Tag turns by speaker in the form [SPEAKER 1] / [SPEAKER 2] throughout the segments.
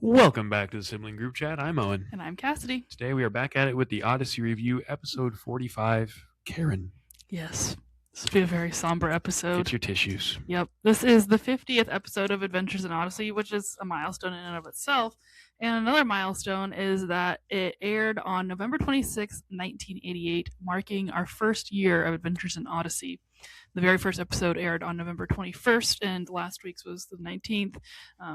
[SPEAKER 1] Welcome back to the Sibling Group Chat. I'm Owen.
[SPEAKER 2] And I'm Cassidy.
[SPEAKER 1] Today we are back at it with the Odyssey review, episode 45, Karen.
[SPEAKER 2] Yes. This will be a very somber episode.
[SPEAKER 1] Get your tissues.
[SPEAKER 2] Yep. This is the 50th episode of Adventures in Odyssey, which is a milestone in and of itself. And another milestone is that it aired on November 26, 1988, marking our first year of Adventures in Odyssey. The very first episode aired on November 21st, and last week's was the 19th.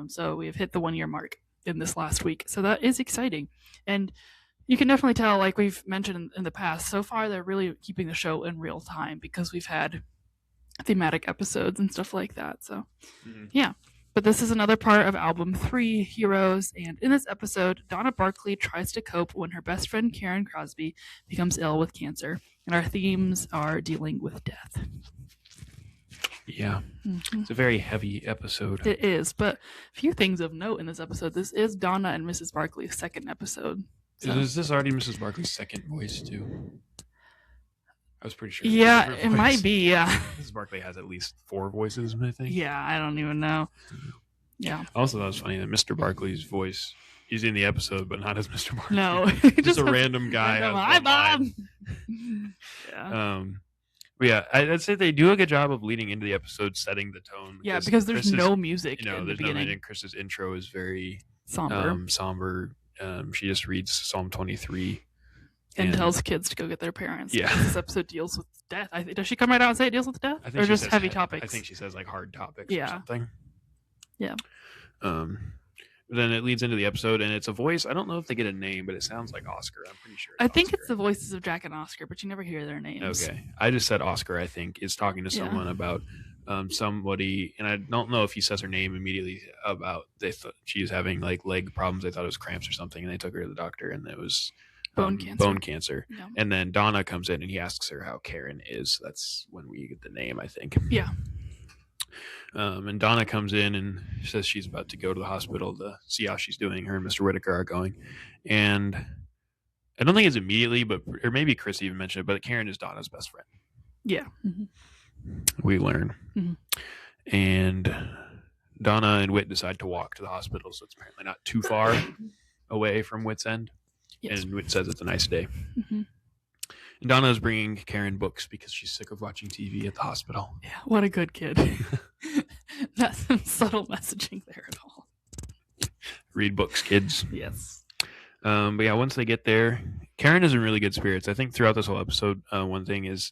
[SPEAKER 2] So we have hit the 1 year mark in this last week. So that is exciting. And you can definitely tell, like we've mentioned in the past, so far they're really keeping the show in real time because we've had thematic episodes and stuff like that. So, yeah. But this is another part of Album 3, Heroes, and in this episode, Donna Barkley tries to cope when her best friend Karen Crosby becomes ill with cancer, and our themes are dealing with death.
[SPEAKER 1] Yeah. It's a very heavy episode.
[SPEAKER 2] It is, but a few things of note in this episode. This is Donna and Mrs. Barkley's second episode.
[SPEAKER 1] So. Is this already Mrs. Barkley's second voice, too? I was pretty sure.
[SPEAKER 2] Yeah, it might be, yeah.
[SPEAKER 1] Mrs. Barkley has at least 4 voices, I think.
[SPEAKER 2] Yeah, I don't even know. Yeah.
[SPEAKER 1] Also, that was funny that Mr. Barkley's voice, he's in the episode, but not as Mr. Barkley.
[SPEAKER 2] No.
[SPEAKER 1] just a random guy.
[SPEAKER 2] Hi, Bob!
[SPEAKER 1] Yeah. But yeah, I'd say they do a good job of leading into the episode, setting the tone.
[SPEAKER 2] Yeah, because there's no music in the beginning.
[SPEAKER 1] No, Chris's intro is very
[SPEAKER 2] somber.
[SPEAKER 1] She just reads Psalm 23.
[SPEAKER 2] And tells kids to go get their parents.
[SPEAKER 1] Yeah.
[SPEAKER 2] This episode deals with death. Does she come right out and say it deals with death? Or just heavy topics?
[SPEAKER 1] I think she says like hard topics or something.
[SPEAKER 2] Yeah.
[SPEAKER 1] Then it leads into the episode, and it's a voice. I don't know if they get a name, but it sounds like Oscar. I'm pretty sure.
[SPEAKER 2] I think it's the voices of Jack and Oscar, but you never hear their names.
[SPEAKER 1] Okay. I just said Oscar, I think, is talking to someone about somebody, and I don't know if he says her name immediately about she's having like leg problems. They thought it was cramps or something, and they took her to the doctor, and it was bone cancer. Yeah. And then Donna comes in, and he asks her how Karen is. That's when we get the name, I think.
[SPEAKER 2] Yeah.
[SPEAKER 1] And Donna comes in and says she's about to go to the hospital to see how she's doing. Her and Mr. Whitaker are going. And I don't think it's immediately, or maybe Chris even mentioned it, but Karen is Donna's best friend.
[SPEAKER 2] Yeah.
[SPEAKER 1] We learn. And Donna and Whit decide to walk to the hospital, so it's apparently not too far away from Whit's End. Yes. And Whit says it's a nice day. And Donna is bringing Karen books because she's sick of watching TV at the hospital.
[SPEAKER 2] Yeah, what a good kid. Not some subtle messaging there at all.
[SPEAKER 1] Read books, kids.
[SPEAKER 2] Yes.
[SPEAKER 1] But yeah, once they get there, Karen is in really good spirits. I think throughout this whole episode, one thing is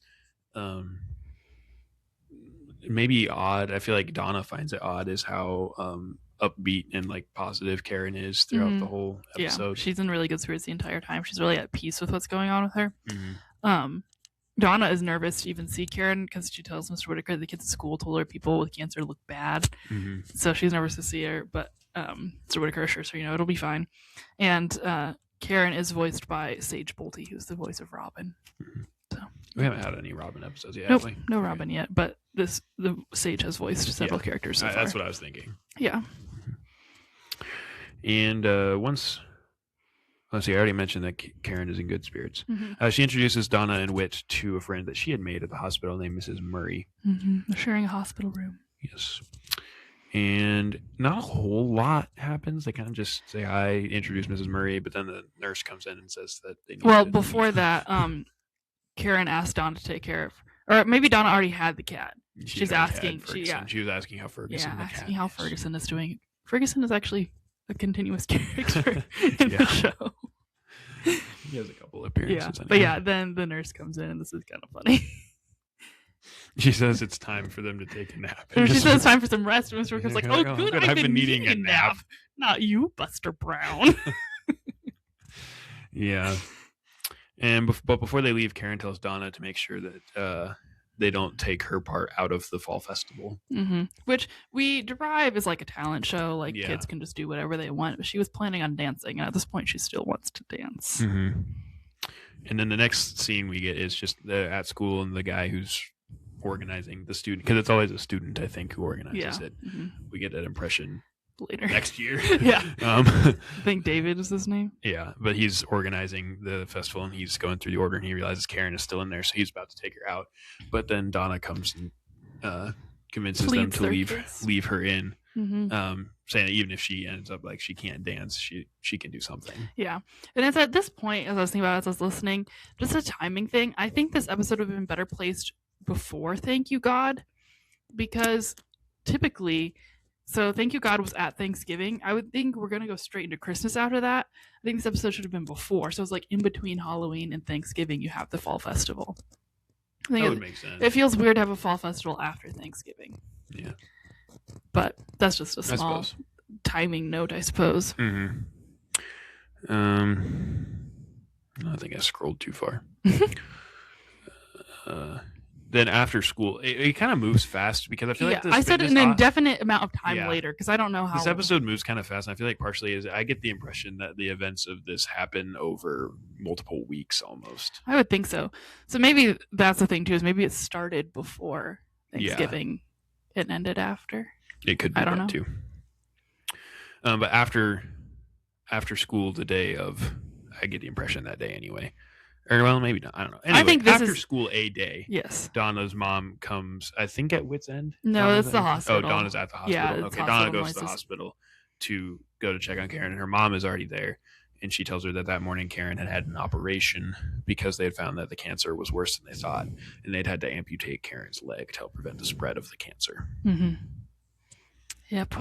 [SPEAKER 1] maybe odd. I feel like Donna finds it odd is how upbeat and like positive Karen is throughout the whole episode.
[SPEAKER 2] Yeah, she's in really good spirits the entire time. She's really at peace with what's going on with her. Donna is nervous to even see Karen because she tells Mr. Whitaker the kids at school told her people with cancer look bad. So she's nervous to see her, but Mr. Whitaker assures her, it'll be fine. And Karen is voiced by Sage Bolte, who's the voice of Robin. So
[SPEAKER 1] we haven't had any Robin episodes yet.
[SPEAKER 2] Nope, no Robin yet, but the Sage has voiced several characters so far.
[SPEAKER 1] That's what I was thinking.
[SPEAKER 2] Yeah.
[SPEAKER 1] And let's see, I already mentioned that Karen is in good spirits. She introduces Donna and Whit to a friend that she had made at the hospital named Mrs. Murray.
[SPEAKER 2] They're sharing a hospital room.
[SPEAKER 1] Yes. And not a whole lot happens. They kind of just say hi, introduce Mrs. Murray, but then the nurse comes in and says that they need
[SPEAKER 2] before that, Karen asked Donna to take care of, or maybe Donna already had the cat. She's asking.
[SPEAKER 1] She was asking how Ferguson.
[SPEAKER 2] Yeah, asking how Ferguson is doing. Ferguson is actually a continuous character in the show.
[SPEAKER 1] He has a couple appearances.
[SPEAKER 2] Yeah, but yeah, then the nurse comes in, and this is kind of funny.
[SPEAKER 1] She says it's time for them to take a nap.
[SPEAKER 2] She says it's time for some rest, and Mr. Whitaker's like, "Oh, good, I've been needing a nap. Not you, Buster Brown."
[SPEAKER 1] Yeah. But before they leave, Karen tells Donna to make sure that they don't take her part out of the fall festival.
[SPEAKER 2] Which we derive as like a talent show. Like kids can just do whatever they want. But she was planning on dancing. And at this point, she still wants to dance.
[SPEAKER 1] And then the next scene we get is just at school and the guy who's organizing the student. Because it's always a student, I think, who organizes it. We get that impression
[SPEAKER 2] later
[SPEAKER 1] next year.
[SPEAKER 2] Yeah. I think David is his name.
[SPEAKER 1] Yeah, but he's organizing the festival and he's going through the order and he realizes Karen is still in there, so he's about to take her out. But then Donna comes and convinces them to leave her in. saying that even if she ends up like she can't dance, she can do something.
[SPEAKER 2] Yeah. And it's at this point, as I was thinking about it, as I was listening, just a timing thing. I think this episode would have been better placed before Thank You God, because typically, so Thank You God was at Thanksgiving. I would think we're going to go straight into Christmas after that. I think this episode should have been before. So it's like in between Halloween and Thanksgiving, you have the fall festival. I think
[SPEAKER 1] That would make sense.
[SPEAKER 2] It feels weird to have a fall festival after Thanksgiving.
[SPEAKER 1] Yeah.
[SPEAKER 2] But that's just a small timing note, I suppose.
[SPEAKER 1] Mm-hmm. I think I scrolled too far. Then after school, it kind of moves fast because I feel like
[SPEAKER 2] I said an indefinite amount of time later because I don't know how
[SPEAKER 1] this episode moves kind of fast, and I feel like partially is I get the impression that the events of this happen over multiple weeks almost.
[SPEAKER 2] I would think so. So maybe that's the thing too, is maybe it started before Thanksgiving and ended after.
[SPEAKER 1] It could be that too. But after school, the day of, I get the impression that day anyway. Or, well, maybe not. I don't know. Anyway, I think after school a day,
[SPEAKER 2] yes,
[SPEAKER 1] Donna's mom comes, I think, at wit's end.
[SPEAKER 2] No, it's the hospital.
[SPEAKER 1] Oh, Donna's at the hospital.
[SPEAKER 2] Yeah,
[SPEAKER 1] okay, Donna goes to the hospital to go to check on Karen, and her mom is already there. And she tells her that morning Karen had an operation because they had found that the cancer was worse than they thought, and they'd had to amputate Karen's leg to help prevent the spread of the cancer.
[SPEAKER 2] Mm-hmm. Yep.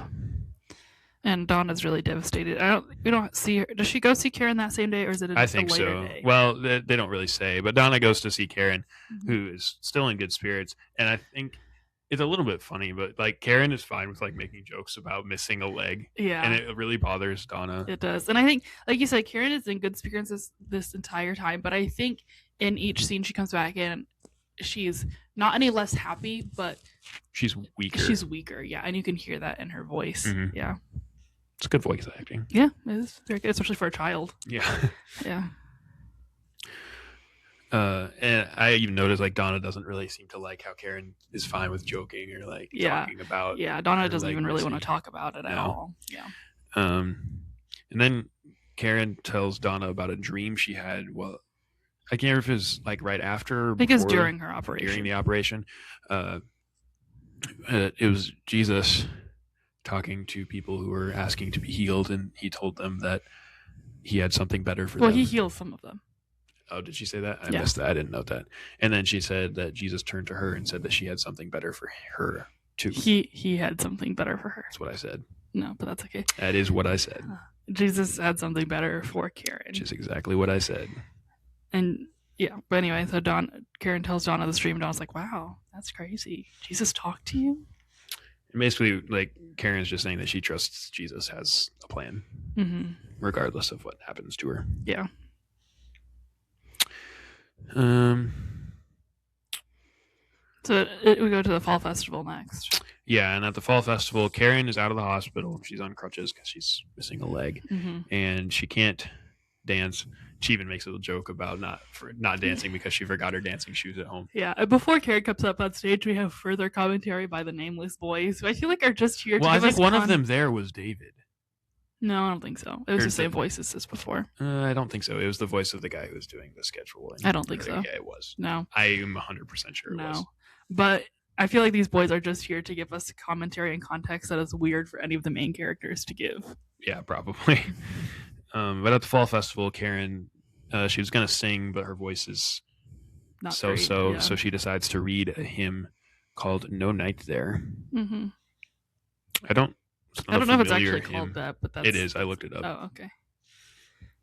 [SPEAKER 2] And Donna's really devastated. We don't see her. Does she go see Karen that same day, or is it
[SPEAKER 1] I think so.
[SPEAKER 2] Day?
[SPEAKER 1] Well, they don't really say, but Donna goes to see Karen, who is still in good spirits, and I think it's a little bit funny, but like Karen is fine with like making jokes about missing a leg, and it really bothers Donna.
[SPEAKER 2] It does, and I think, like you said, Karen is in good spirits this entire time, but I think in each scene she comes back in, she's not any less happy, but
[SPEAKER 1] she's weaker.
[SPEAKER 2] She's weaker, yeah, and you can hear that in her voice. Mm-hmm. Yeah.
[SPEAKER 1] It's good voice acting.
[SPEAKER 2] Yeah, it is very good, especially for a child.
[SPEAKER 1] Yeah.
[SPEAKER 2] Yeah.
[SPEAKER 1] And I even noticed like Donna doesn't really seem to like how Karen is fine with joking or like talking about.
[SPEAKER 2] Yeah, Donna doesn't even really want to talk about it at all. Yeah.
[SPEAKER 1] And then Karen tells Donna about a dream she had. Well, I can't remember if it was like right after or
[SPEAKER 2] because during her operation.
[SPEAKER 1] During the operation, it was Jesus talking to people who were asking to be healed, and he told them that he had something better for them.
[SPEAKER 2] Well, he healed some of them.
[SPEAKER 1] Oh, did she say that? I missed that. I didn't note that. And then she said that Jesus turned to her and said that she had something better for her too.
[SPEAKER 2] He had something better for her.
[SPEAKER 1] That's what I said.
[SPEAKER 2] No, but that's okay.
[SPEAKER 1] That is what I said.
[SPEAKER 2] Jesus had something better for Karen.
[SPEAKER 1] Which is exactly what I said.
[SPEAKER 2] And yeah, but anyway, so Karen tells Donna the stream, and Donna's like, "Wow, that's crazy. Jesus talked to you."
[SPEAKER 1] And basically, like Karen's just saying that she trusts Jesus has a plan, regardless of what happens to her.
[SPEAKER 2] Yeah. So we go to the fall festival next.
[SPEAKER 1] Yeah, and at the fall festival, Karen is out of the hospital. She's on crutches because she's missing a leg, and she can't dance. She even makes a little joke about not dancing because she forgot her dancing shoes at home.
[SPEAKER 2] Yeah, before Karen comes up on stage, we have further commentary by the nameless boys, who I feel like are just here to give us...
[SPEAKER 1] Well, I think one of them there was David.
[SPEAKER 2] No, I don't think so. It was the same voice as this before.
[SPEAKER 1] I don't think so. It was the voice of the guy who was doing the schedule.
[SPEAKER 2] I don't think so.
[SPEAKER 1] Yeah, it was.
[SPEAKER 2] No.
[SPEAKER 1] I am 100% sure it was.
[SPEAKER 2] But I feel like these boys are just here to give us commentary and context that is weird for any of the main characters to give.
[SPEAKER 1] Yeah, probably. But at the fall festival, Karen... she was going to sing, but her voice is
[SPEAKER 2] not
[SPEAKER 1] so she decides to read a hymn called No Night There.
[SPEAKER 2] Mm-hmm.
[SPEAKER 1] I don't know if it's actually
[SPEAKER 2] called that, but
[SPEAKER 1] it is. I looked it up.
[SPEAKER 2] Oh, okay.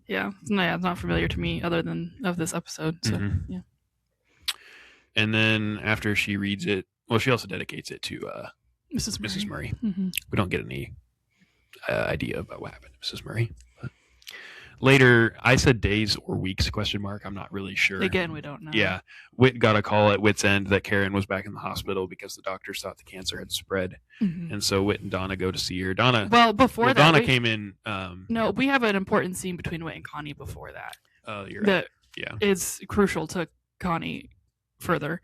[SPEAKER 2] Yeah. No, it's not familiar to me other than of this episode. So, yeah.
[SPEAKER 1] And then after she reads it, well, she also dedicates it to Mrs. Murray.
[SPEAKER 2] Mm-hmm.
[SPEAKER 1] We don't get any idea about what happened to Mrs. Murray. But later, I said days or weeks, ? I'm not really sure.
[SPEAKER 2] Again, we don't know.
[SPEAKER 1] Yeah. Whit got a call at Whit's End that Karen was back in the hospital because the doctors thought the cancer had spread. And so Whit and Donna go to see her. Donna came in.
[SPEAKER 2] No, we have an important scene between Whit and Connie before that.
[SPEAKER 1] Oh, you're right. Yeah.
[SPEAKER 2] It's crucial to Connie further.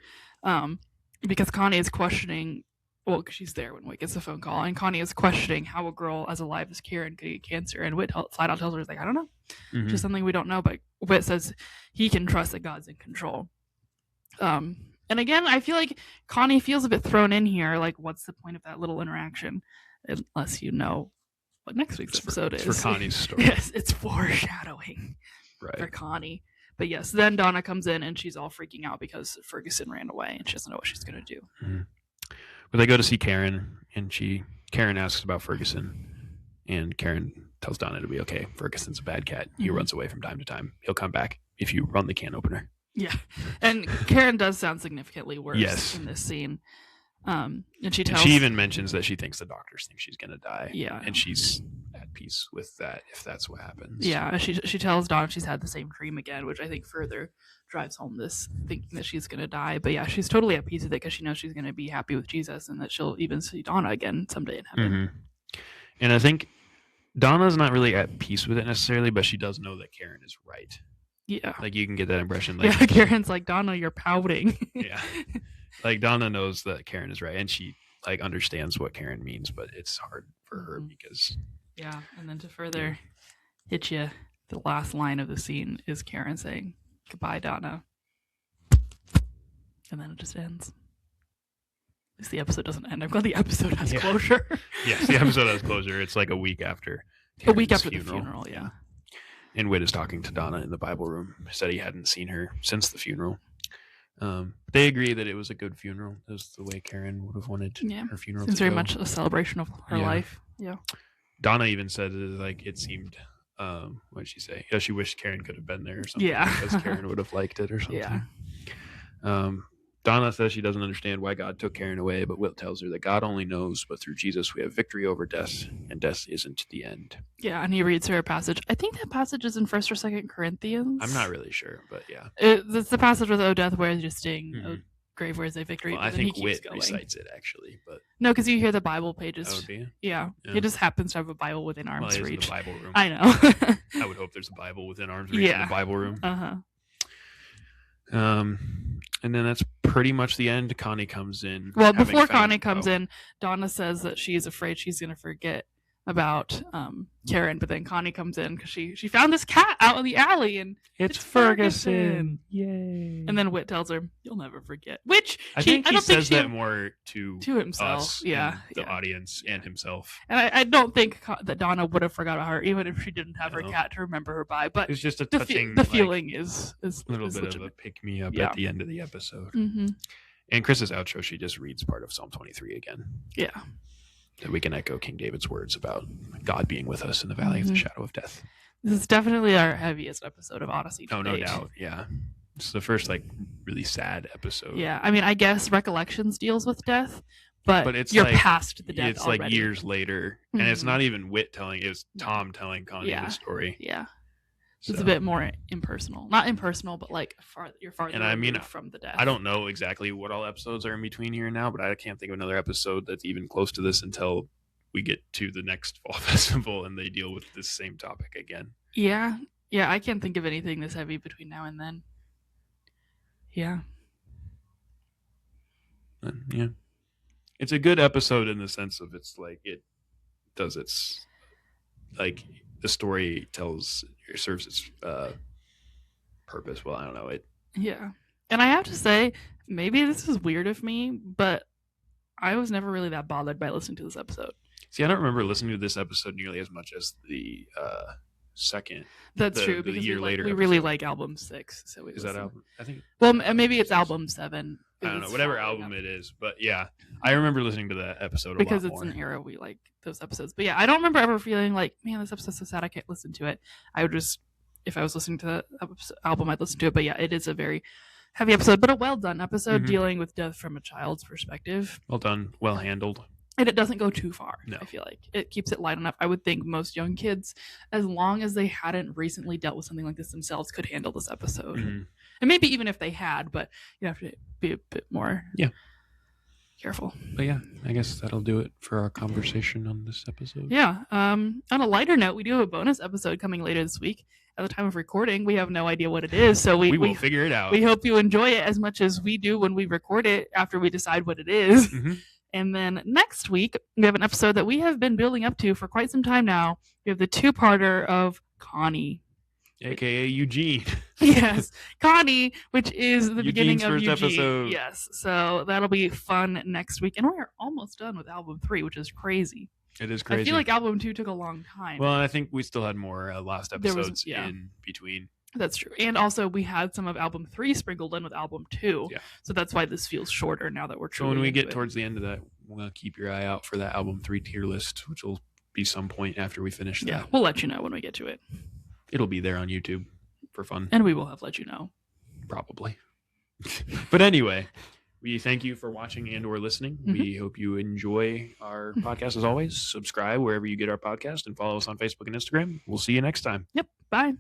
[SPEAKER 2] Because Connie is questioning... Well, because she's there when Whit gets the phone call, and Connie is questioning how a girl as alive as Karen could get cancer, and Whit flat out tells her, "He's like, I don't know, just something we don't know." But Whit says he can trust that God's in control. And again, I feel like Connie feels a bit thrown in here. Like, what's the point of that little interaction? unless you know what next week's episode is.
[SPEAKER 1] It's for Connie's story.
[SPEAKER 2] Yes, it's foreshadowing for Connie. But yes, then Donna comes in and she's all freaking out because Ferguson ran away and she doesn't know what she's going to do.
[SPEAKER 1] Mm-hmm. But they go to see Karen, and Karen asks about Ferguson, and Karen tells Donna to be okay. Ferguson's a bad cat. He runs away from time to time. He'll come back if you run the can opener.
[SPEAKER 2] Yeah, and Karen does sound significantly worse in this scene. And she
[SPEAKER 1] even mentions that she thinks the doctors think she's going to die.
[SPEAKER 2] Yeah,
[SPEAKER 1] and she's at peace with that if that's what happens.
[SPEAKER 2] Yeah, she tells Donna she's had the same dream again, which I think further drives home this thinking that she's going to die. But yeah, she's totally at peace with it because she knows she's going to be happy with Jesus and that she'll even see Donna again someday in heaven.
[SPEAKER 1] Mm-hmm. And I think Donna's not really at peace with it necessarily, but she does know that Karen is right.
[SPEAKER 2] Yeah.
[SPEAKER 1] Like, you can get that impression.
[SPEAKER 2] Like, yeah, Karen's like, Donna, you're pouting.
[SPEAKER 1] Yeah. Like, Donna knows that Karen is right, and she, like, understands what Karen means, but it's hard for her because...
[SPEAKER 2] Yeah, and then to further hit you, the last line of the scene is Karen saying, "Goodbye, Donna." And then it just ends. At least the episode doesn't end. I'm glad the episode has closure.
[SPEAKER 1] Yes, the episode has closure. It's like a week after
[SPEAKER 2] the funeral, yeah.
[SPEAKER 1] And Whit is talking to Donna in the Bible room. Said he hadn't seen her since the funeral. They agree that it was a good funeral. It was the way Karen would have wanted her funeral to go.
[SPEAKER 2] It's very much a celebration of her life. Yeah.
[SPEAKER 1] Donna even said it seemed, what did she say? Yeah, she wished Karen could have been there or something.
[SPEAKER 2] Yeah.
[SPEAKER 1] Because Karen would have liked it or something.
[SPEAKER 2] Yeah.
[SPEAKER 1] Donna says she doesn't understand why God took Karen away, but Wilt tells her that God only knows, but through Jesus we have victory over death, and death isn't the end.
[SPEAKER 2] Yeah, and he reads her a passage. I think that passage is in 1st or 2nd Corinthians.
[SPEAKER 1] I'm not really sure, but yeah.
[SPEAKER 2] It's the passage with "O death, where is your sting? O grave, where is thy victory?"
[SPEAKER 1] Well, I think Whit recites it, actually. But
[SPEAKER 2] no, because you hear the Bible pages.
[SPEAKER 1] Oh, do you?
[SPEAKER 2] Yeah. He just happens to have a Bible within arm's reach.
[SPEAKER 1] The Bible room.
[SPEAKER 2] I know.
[SPEAKER 1] I would hope there's a Bible within arm's reach in the Bible room. And then that's pretty much the end. Connie comes in.
[SPEAKER 2] Well, before Connie comes in, Donna says that she's afraid she's going to forget about Karen, but then Connie comes in because she found this cat out in the alley, and
[SPEAKER 1] it's Ferguson. Yay!
[SPEAKER 2] And then Whit tells her, "You'll never forget." Which
[SPEAKER 1] I think he says that more to
[SPEAKER 2] himself,
[SPEAKER 1] us, the audience, and himself.
[SPEAKER 2] And I don't think that Donna would have forgot about her, even if she didn't have her cat to remember her by. But
[SPEAKER 1] it's just a touching.
[SPEAKER 2] The feeling is
[SPEAKER 1] a little bit legitimate. Of a pick me up at the end of the episode.
[SPEAKER 2] Mm-hmm.
[SPEAKER 1] And Chris's outro, she just reads part of Psalm 23 again.
[SPEAKER 2] Yeah.
[SPEAKER 1] That we can echo King David's words about God being with us in the valley of the shadow of death.
[SPEAKER 2] This is definitely our heaviest episode of Odyssey.
[SPEAKER 1] Oh, no doubt. Yeah. It's the first, really sad episode.
[SPEAKER 2] Yeah. I mean, I guess Recollections deals with death, but it's you're past the death.
[SPEAKER 1] It's
[SPEAKER 2] already.
[SPEAKER 1] Years later. And it's not even Whit telling, it's Tom telling Connie the story.
[SPEAKER 2] Yeah. So. It's a bit more impersonal. Not impersonal, but you're farther from the death.
[SPEAKER 1] I don't know exactly what all episodes are in between here and now, but I can't think of another episode that's even close to this until we get to the next fall festival and they deal with this same topic again.
[SPEAKER 2] Yeah. Yeah, I can't think of anything this heavy between now and then. Yeah.
[SPEAKER 1] Yeah. It's a good episode in the sense of it does its the story serves its purpose. Well, I don't know it.
[SPEAKER 2] Yeah, and I have to say, maybe this is weird of me, but I was never really that bothered by listening to this episode.
[SPEAKER 1] See, I don't remember listening to this episode nearly as much as the second.
[SPEAKER 2] That's true because we really like album 6. So
[SPEAKER 1] is that album? I think.
[SPEAKER 2] Well, maybe it's album 7.
[SPEAKER 1] I don't know, whatever album it is, but yeah, I remember listening to that episode
[SPEAKER 2] because
[SPEAKER 1] a lot
[SPEAKER 2] it's an era we like those episodes. But yeah, I don't remember ever feeling like, man, this episode's so sad I can't listen to it. I would just, if I was listening to the album, I'd listen to it. But yeah, it is a very heavy episode, but a well done episode dealing with death from a child's perspective.
[SPEAKER 1] Well done, well handled.
[SPEAKER 2] And it doesn't go too far.
[SPEAKER 1] No.
[SPEAKER 2] I feel like it keeps it light enough. I would think most young kids, as long as they hadn't recently dealt with something like this themselves, could handle this episode.
[SPEAKER 1] Mm-hmm.
[SPEAKER 2] And maybe even if they had, but you have to be a bit more careful.
[SPEAKER 1] But yeah, I guess that'll do it for our conversation on this episode.
[SPEAKER 2] Yeah. On a lighter note, we do have a bonus episode coming later this week. At the time of recording, we have no idea what it is, so we
[SPEAKER 1] will figure it out.
[SPEAKER 2] We hope you enjoy it as much as we do when we record it after we decide what it is.
[SPEAKER 1] Mm-hmm.
[SPEAKER 2] And then next week, we have an episode that we have been building up to for quite some time now. We have the 2-parter of Connie.
[SPEAKER 1] AKA Eugene.
[SPEAKER 2] Yes, Connie, which is the
[SPEAKER 1] Eugene's
[SPEAKER 2] beginning of
[SPEAKER 1] first
[SPEAKER 2] Eugene.
[SPEAKER 1] episode.
[SPEAKER 2] Yes, so that'll be fun next week. And we are almost done with album 3, which is crazy.
[SPEAKER 1] It is crazy.
[SPEAKER 2] I feel like album 2 took a long time.
[SPEAKER 1] Well, and I think we still had more lost episodes in between.
[SPEAKER 2] That's true. And also we had some of album 3 sprinkled in with album 2.
[SPEAKER 1] Yeah.
[SPEAKER 2] So that's why this feels shorter now that we're truly.
[SPEAKER 1] So when we get towards the end of that, we'll keep your eye out for that album 3 tier list, which will be some point after we finish that.
[SPEAKER 2] Yeah, we'll let you know when we get to it.
[SPEAKER 1] It'll be there on YouTube for fun.
[SPEAKER 2] And we will have let you know.
[SPEAKER 1] Probably. But anyway, we thank you for watching and or listening. Mm-hmm. We hope you enjoy our podcast as always. Subscribe wherever you get our podcast and follow us on Facebook and Instagram. We'll see you next time.
[SPEAKER 2] Yep. Bye.